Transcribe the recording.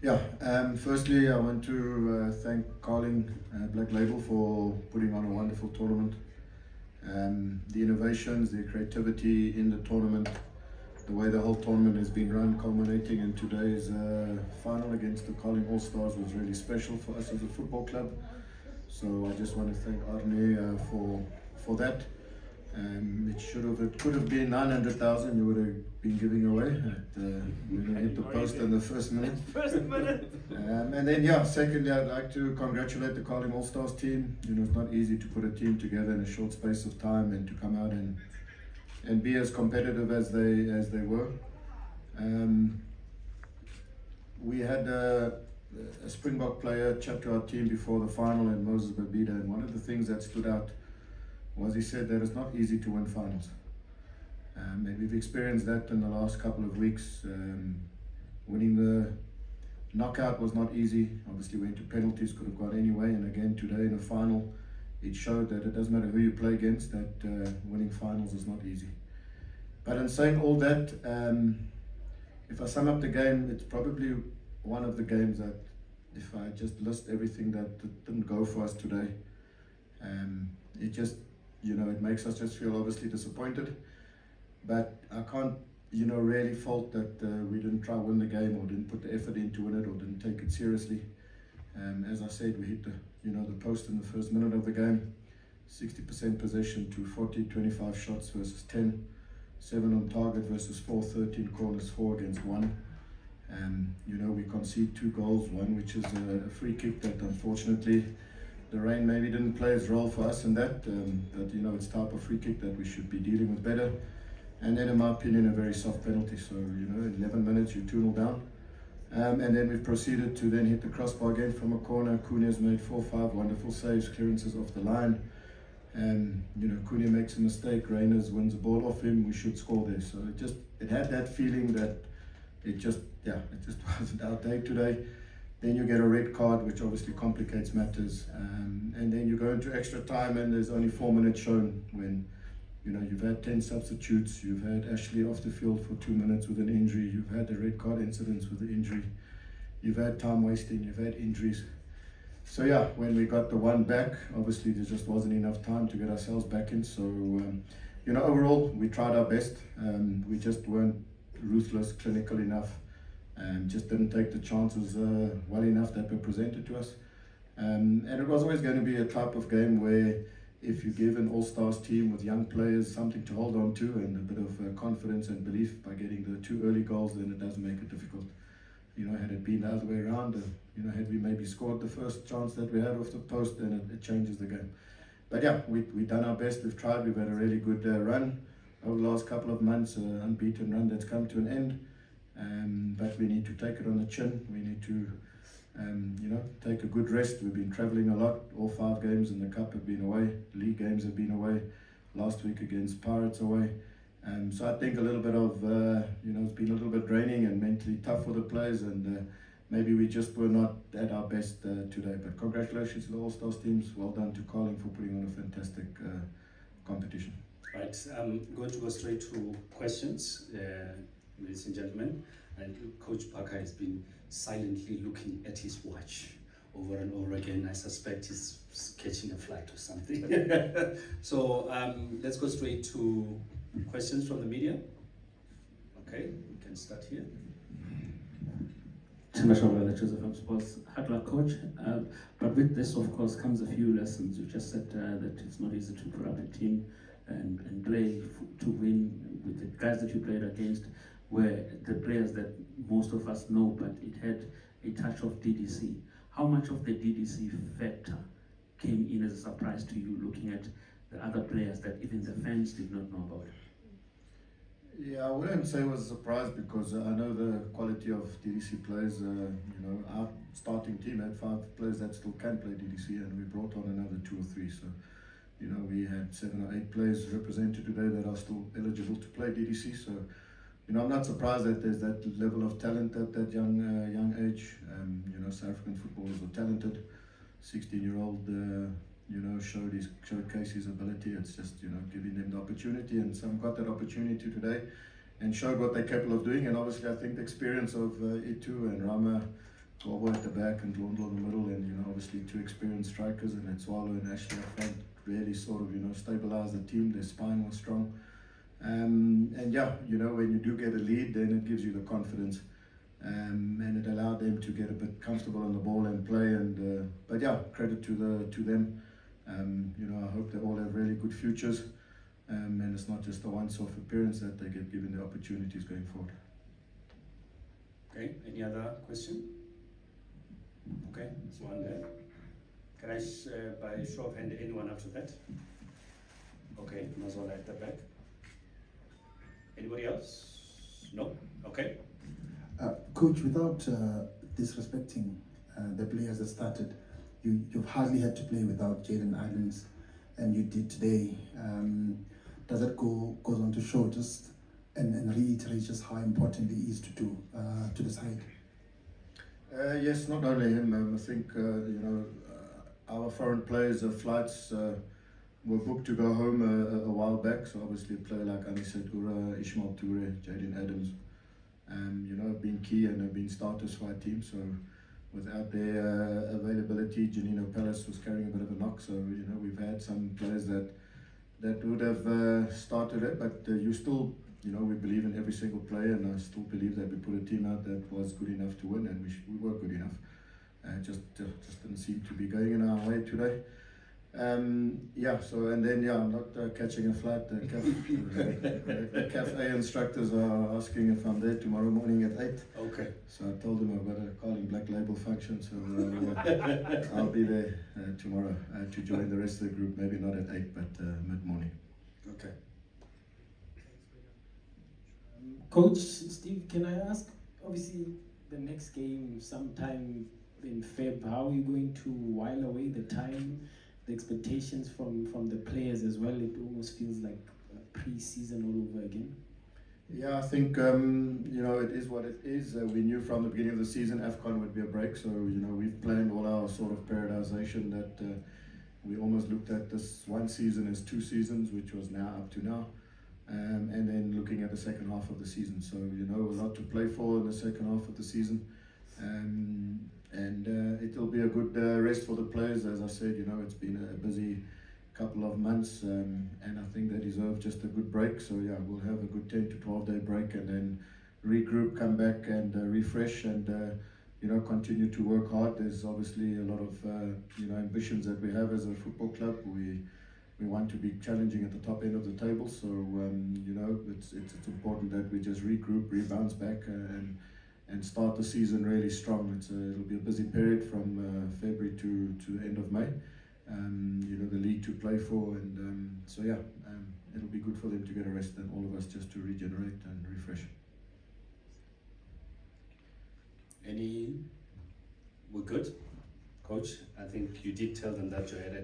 Yeah, firstly, I want to thank Carling Black Label for putting on a wonderful tournament. The innovations, the creativity in the tournament, the way the whole tournament has been run, culminating in today's final against the Carling All Stars, was really special for us as a football club. So I just want to thank Arne for that. It could have been 900,000. You would have been giving away when I hit the post in the first minute. And then, yeah, secondly, I'd like to congratulate the Carling All Stars team. You know, it's not easy to put a team together in a short space of time and to come out and be as competitive as they were. We had a Springbok player chat to our team before the final, and Moses Babida, and one of the things that stood out was he said that it's not easy to win finals. And we've experienced that in the last couple of weeks. Winning the knockout was not easy. Obviously went to penalties, could have gone anyway, and again today in the final it showed that it doesn't matter who you play against, that winning finals is not easy. But in saying all that, if I sum up the game, it's probably one of the games that, if I just list everything that didn't go for us today, it just, you know, it makes us just feel obviously disappointed. But I can't, you know, really fault that we didn't try to win the game, or didn't put the effort into it, or didn't take it seriously. As I said, we hit the post in the first minute of the game. 60% possession to 25 shots versus 10, 7 on target versus 4, 13 corners, 4 against 1. You know, we concede 2 goals, one which is a free kick that unfortunately the rain maybe didn't play its role for us in that, but you know, it's type of free kick that we should be dealing with better. And then in my opinion, a very soft penalty. So, you know, in 11 minutes you're 2-0 down. And then we've proceeded to then hit the crossbar again from a corner. Cunha's made 4-5 wonderful saves, clearances off the line. And you know, Cunha makes a mistake, Reyners wins the ball off him, we should score there. So it had that feeling that it just wasn't our day today. Then you get a red card, which obviously complicates matters. And then you go into extra time and there's only 4 minutes shown, when you know, you've had 10 substitutes, you've had Ashley off the field for 2 minutes with an injury, you've had the red card incidents with the injury, you've had time wasting, you've had injuries. So yeah, when we got the one back, obviously there just wasn't enough time to get ourselves back in. So, you know, overall, we tried our best. We just weren't ruthless, clinical enough, and just didn't take the chances well enough that were presented to us. And it was always going to be a type of game where if you give an all-stars team with young players something to hold on to and a bit of confidence and belief by getting the 2 early goals, then it does make it difficult. You know, had it been the other way around, you know, had we maybe scored the first chance that we had off the post, then it changes the game. But yeah, we've done our best, we've tried, we've had a really good run over the last couple of months, unbeaten run that's come to an end. But we need to take it on the chin, we need to you know, take a good rest. We've been travelling a lot, all 5 games in the Cup have been away, league games have been away, last week against Pirates away. So I think a little bit of, you know, it's been a little bit draining and mentally tough for the players, and maybe we just were not at our best today. But congratulations to the All-Stars teams, well done to Carling for putting on a fantastic competition. Right, I'm going to go straight to questions, ladies and gentlemen. And Coach Parker has been silently looking at his watch over and over again. I suspect he's catching a flight or something. So let's go straight to questions from the media. Okay, we can start here. Joseph Sports. Hard luck, coach. But with this, of course, comes a few lessons. You just said that it's not easy to put up a team and play to win with the guys that you played against, were the players that most of us know, but it had a touch of DDC. How much of the DDC factor came in as a surprise to you, looking at the other players that even the fans did not know about? Yeah, I wouldn't say it was a surprise, because I know the quality of DDC players. You know, our starting team had 5 players that still can play DDC, and we brought on another 2 or 3. So, you know, we had 7 or 8 players represented today that are still eligible to play DDC. So, you know, I'm not surprised that there's that level of talent at that young age. You know, South African footballers are talented. 16-year-old, you know, showcased his ability. It's just, you know, giving them the opportunity, and some got that opportunity today and showed what they're capable of doing. And obviously, I think the experience of Itu and Rama Bobo at the back and Londlo in the middle, and obviously two experienced strikers, and then Swallow and Ashley up front really sort of stabilised the team. Their spine was strong, and yeah, when you do get a lead, then it gives you the confidence, and it allowed them to get a bit comfortable on the ball and play. And but yeah, credit to them. I hope they all have really good futures, and it's not just a once-off appearance, that they get given the opportunities going forward. Okay, any other question? Okay, there's one there. Can I, by show of hand, anyone after that? Okay, Mazola at the back. Anybody else? No? Okay. Coach, without disrespecting the players that started, you've hardly had to play without Jaden Adams, and you did today. Does that goes on to show just and reiterate just how important he is to the side? Yes, not only him. I think our foreign players' flights were booked to go home a while back. So obviously, a player like Aniset Ura, Ishmael Toure, Jaden Adams, have been key and have been starters for our team. So without their availability, Janino Palace was carrying a bit of a knock. So we've had some players that would have started it, but you still. We believe in every single player, and I still believe that we put a team out that was good enough to win, and we were good enough. Just didn't seem to be going in our way today. Yeah. So and then I'm not catching a flight. The cafe instructors are asking if I'm there tomorrow morning at 8. Okay. So I told them I've got a Carling Black Label function, so I'll be there tomorrow to join the rest of the group. Maybe not at 8, but mid-morning. Okay. Coach Steve, can I ask, obviously the next game sometime in Feb, how are you going to while away the time, the expectations from the players as well? It almost feels like a pre-season all over again. Yeah, I think it is what it is. We knew from the beginning of the season AFCON would be a break, so we've planned all our sort of periodization that we almost looked at this one season as 2 seasons, which was now up to now. And then looking at the second half of the season. So, a lot to play for in the second half of the season. And it'll be a good rest for the players. As I said, it's been a busy couple of months, and I think they deserve just a good break. So, yeah, we'll have a good 10 to 12 day break, and then regroup, come back and refresh, and continue to work hard. There's obviously a lot of ambitions that we have as a football club. We want to be challenging at the top end of the table, so it's important that we just regroup, rebounce back, and start the season really strong. It'll be a busy period from February to the end of May. The league to play for, and so yeah, it'll be good for them to get a rest, and all of us just to regenerate and refresh. We're good, Coach. I think you did tell them that you had a